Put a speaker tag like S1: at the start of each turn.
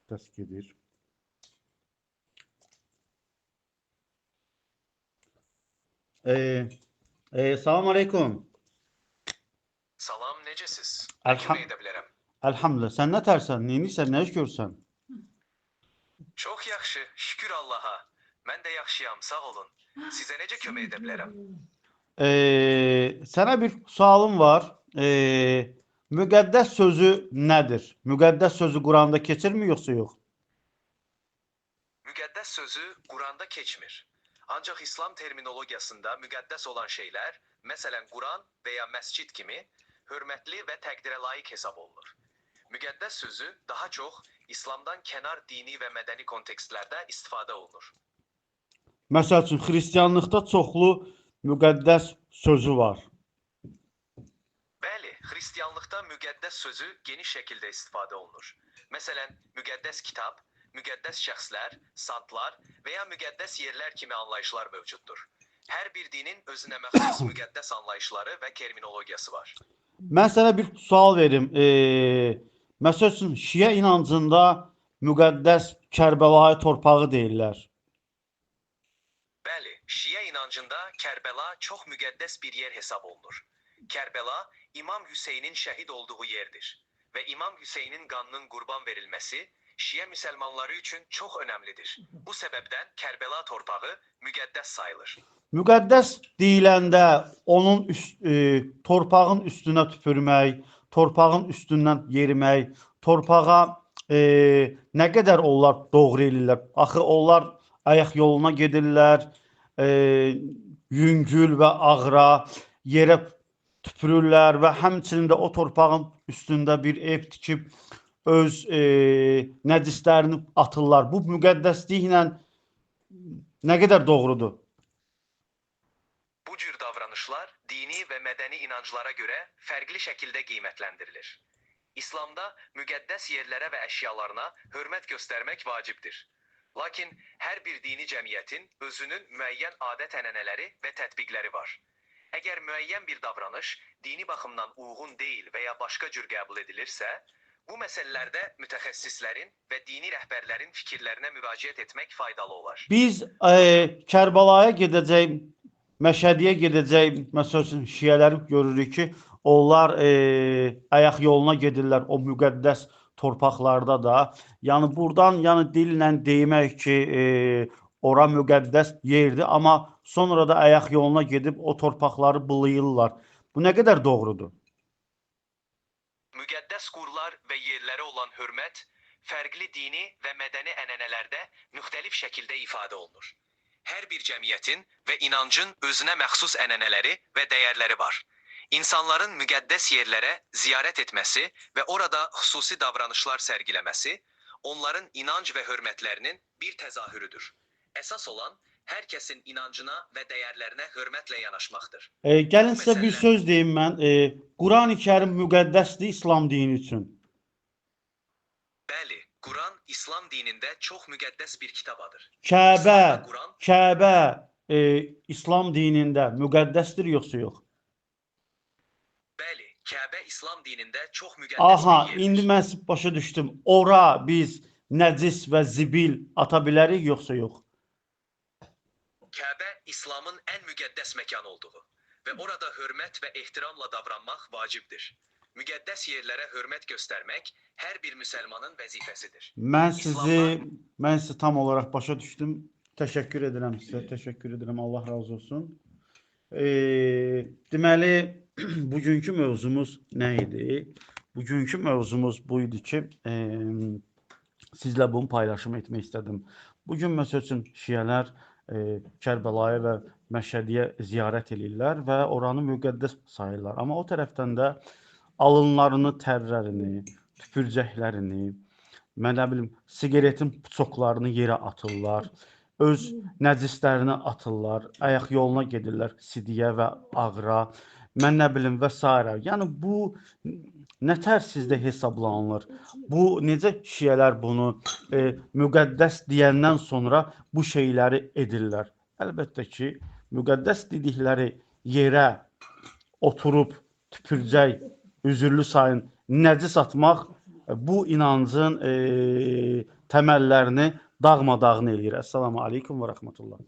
S1: Səs gedir. Salam aleykum.
S2: Salam, necəsiz? Nə kömək edə bilərəm?
S1: Elhamdülillah. Sən nə tərsən? Neynisən? Nə iş görsən?
S2: Çox yaxşı, şükür Allaha. Mən də yaxşıyam, sağ olun. Sizə necə kömək edə bilərəm?
S1: Sənə bir sualım var. Müqəddəs sözü nədir? Müqəddəs sözü Quranda keçirmi yoxsa yox?
S2: Müqəddəs sözü Quranda keçmir. Ancaq İslam terminologiyasında müqəddəs olan şeylər, məsələn Quran və ya məscid kimi, hörmətli və təqdirə layiq hesab olunur. Müqəddəs sözü daha çox İslamdan kənar dini və mədəni kontekstlərdə istifadə olunur.
S1: Məsəl üçün, xristianlıqda çoxlu müqəddəs sözü var.
S2: Bəli, xristianlıqda müqəddəs sözü geniş şəkildə istifadə olunur. Məsələn, müqəddəs kitab, müqəddəs şəxslər, santlar və ya müqəddəs yerlər kimi anlayışlar mövcuddur. Hər bir dinin özünə məxsus müqəddəs anlayışları və terminologiyası var.
S1: Mən sənə bir sual verim. Məsəl üçün, Şiə inancında müqəddəs Kərbəlayı torpağı deyirlər.
S2: Bəli, Şiə inancında Kərbəla çox müqəddəs bir yer hesab olunur. Kərbəla, İmam Hüseynin şəhid olduğu yerdir və İmam Hüseynin qanının qurban verilməsi Şiə müsəlmanları üçün çox önəmlidir. Bu səbəbdən Kərbəla torpağı müqəddəs sayılır.
S1: Müqəddəs deyiləndə onun torpağın üstünə tüpürmək, torpağın üstündən yerimək, torpağa nə qədər onlar doğru eləyirlər? Axı onlar ayaq yoluna gedirlər, yüngül və ağıra yerə tüpürürlər və həmçinin də o torpağın üstündə bir ev tikib öz nəcislərini atırlar. Bu müqəddəsliklə nə qədər doğrudur?
S2: Bu cür davranışlar dini və mədəni inanclara görə fərqli şəkildə qiymətləndirilir. İslamda müqəddəs yerlərə və əşyalarına hörmət göstərmək vacibdir. Lakin hər bir dini cəmiyyətin özünün müəyyən adət-ənənələri və tətbiqləri var. Əgər müəyyən bir davranış dini baxımdan uyğun deyil və ya başqa cür qəbul edilirsə, bu məsələlərdə mütəxəssislərin və dini rəhbərlərin fikirlərinə müraciət etmək faydalı olar.
S1: Biz Kərbalaya gedəcək, Məşədiyə gedəcək, məsəl üçün Şiələri görürük ki, onlar ayaq yoluna gedirlər o müqəddəs torpaqlarda da. Yəni buradan dillə demək ki, ora müqəddəs yerdir, amma sonra da ayaq yoluna gedib o torpaqları bulayırlar. Bu nə qədər doğrudur?
S2: Müqəddəs qurlar və yerlərə olan hörmət fərqli dini və mədəni ənənələrdə müxtəlif şəkildə ifadə olunur. Hər bir cəmiyyətin və inancın özünə məxsus ənənələri və dəyərləri var. İnsanların müqəddəs yerlərə ziyarət etməsi və orada xüsusi davranışlar sərgiləməsi onların inanc və hörmətlərinin bir təzahürüdür. Əsas olan hər kəsin inancına və dəyərlərinə hörmətlə yanaşmaqdır.
S1: Gəlin sizə bir söz deyim mən. Quran-ı Kərim müqəddəsdir İslam dini üçün.
S2: Bəli, Quran İslam dinində çox müqəddəs bir kitabadır.
S1: Kəbə İslam dinində müqəddəsdir yoxsa yox?
S2: Bəli, Kəbə İslam dinində çox müqəddəs bir yerdir.
S1: İndi mən başa düşdüm. Ora biz nəcis və zibil ata bilərik yoxsa yox?
S2: Kəbə İslamın ən müqəddəs məkan olduğu və orada hörmət və ehtiramla davranmaq vacibdir. Müqəddəs yerlərə hörmət göstərmək hər bir müsəlmanın vəzifəsidir.
S1: Mən sizi tam olaraq başa düşdüm. Təşəkkür edirəm sizə. Təşəkkür edirəm. Allah razı olsun. Deməli, bugünkü mövzumuz nə idi? Bugünkü mövzumuz bu idi ki, sizlə bunu paylaşım etmək istədim. Bugün məsəl üçün Şiələr Kərbəlaya və Məşədiyə ziyarət edirlər və oranı müqəddəs sayırlar. Amma o tərəfdən də alınlarını, tərlərini, tüpürcəklərini, mən nə bilim, sigaretin puçoklarını yerə atırlar, öz nəcislərini atırlar, ayaq yoluna gedirlər sidiyə və ağıra, mən nə bilim və s. Yəni bu nə tərsizdə hesablanılır? Bu necə Şiələr bunu müqəddəs deyəndən sonra bu şeyləri edirlər? Əlbəttə ki, müqəddəs dedikləri yerə oturub tüpürcək, üzürlü sayın, nəcis atmaq bu inancın təməllərini dağmadağın eləyir. Əssalamu aleykum və rəhmətullah.